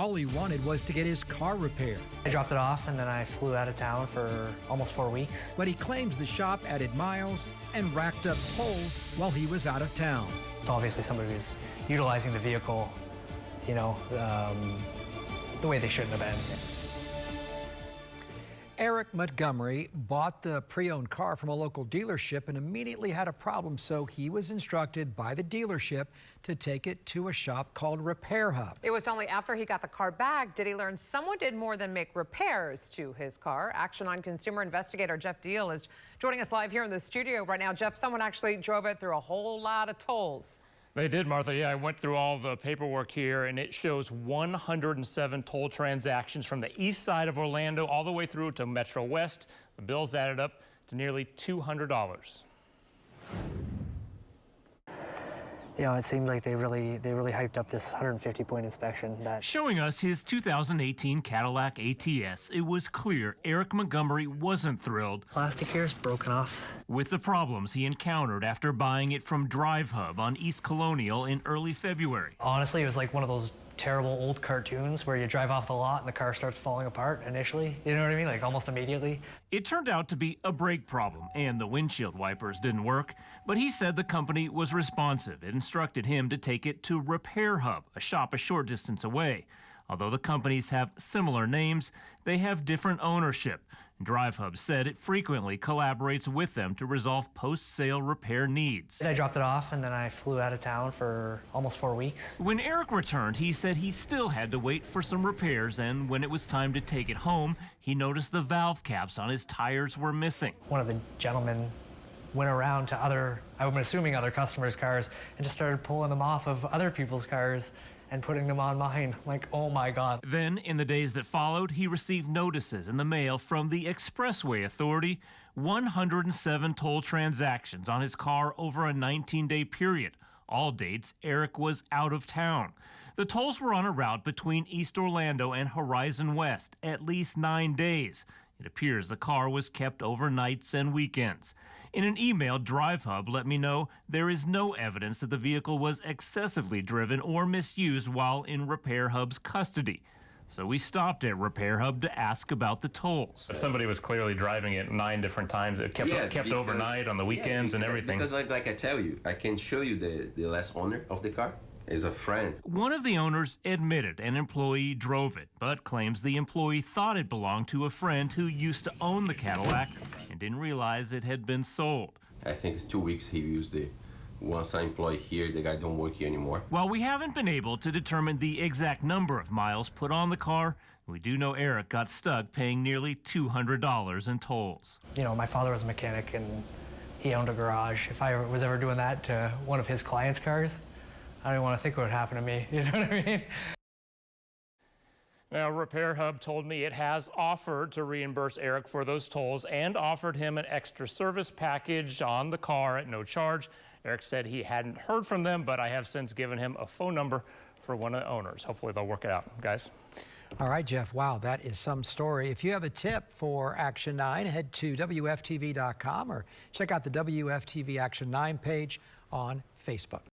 All he wanted was to get his car repaired. I dropped it off and then I flew out of town for almost 4 weeks. But he claims the shop added miles and racked up tolls while he was out of town. Obviously somebody was utilizing the vehicle, the way they shouldn't have been. Eric Montgomery bought the pre-owned car from a local dealership and immediately had a problem, so he was instructed by the dealership to take it to a shop called Repair Hub. It was only after he got the car back did he learn someone did more than make repairs to his car. Action on consumer investigator Jeff Deal is joining us live here in the studio right now. Jeff, someone actually drove it through a whole lot of tolls. They did, Martha. Yeah, I went through all the paperwork here, and it shows 107 toll transactions from the east side of Orlando all the way through to Metro West. The bills added up to nearly $200. It seemed like they really hyped up this 150-point inspection. Showing us his 2018 Cadillac ATS, it was clear Eric Montgomery wasn't thrilled. Plastic here is broken off. With the problems he encountered after buying it from Drive Hub on East Colonial in early February. Honestly, it was like one of those terrible old cartoons where you drive off the lot and the car starts falling apart initially. You know what I mean? Like almost immediately. It turned out to be a brake problem and the windshield wipers didn't work, but he said the company was responsive. It instructed him to take it to Repair Hub, a shop a short distance away. Although the companies have similar names, they have different ownership. Drive Hub said it frequently collaborates with them to resolve post-sale repair needs. I dropped it off and then I flew out of town for almost 4 weeks. When Eric returned, he said he still had to wait for some repairs, and when it was time to take it home, he noticed the valve caps on his tires were missing. One of the gentlemen went around to I'm assuming other customers' cars, and just started pulling them off of other people's cars and putting them on mine. I'm like, oh my God. Then, in the days that followed, he received notices in the mail from the Expressway Authority, 107 toll transactions on his car over a 19-day period. All dates Eric was out of town. The tolls were on a route between East Orlando and Horizon West, at least 9 days. It appears the car was kept overnights and weekends. In an email, Drive Hub let me know there is no evidence that the vehicle was excessively driven or misused while in Repair Hub's custody. So we stopped at Repair Hub to ask about the tolls. Somebody was clearly driving it 9 different times. It kept overnight on the weekends and everything. Because like I tell you, I can show you the last owner of the car. Is a friend. One of the owners admitted an employee drove it, but claims the employee thought it belonged to a friend who used to own the Cadillac and didn't realize it had been sold. I think it's 2 weeks he used it. Once I employ here, the guy don't work here anymore. While we haven't been able to determine the exact number of miles put on the car, we do know Eric got stuck paying nearly $200 in tolls. My father was a mechanic and he owned a garage. If I was ever doing that to one of his clients' cars, I don't want to think what would happen to me. You know what I mean? Now, Repair Hub told me it has offered to reimburse Eric for those tolls and offered him an extra service package on the car at no charge. Eric said he hadn't heard from them, but I have since given him a phone number for one of the owners. Hopefully they'll work it out, guys. All right, Jeff. Wow, that is some story. If you have a tip for Action 9, head to WFTV.com or check out the WFTV Action 9 page on Facebook.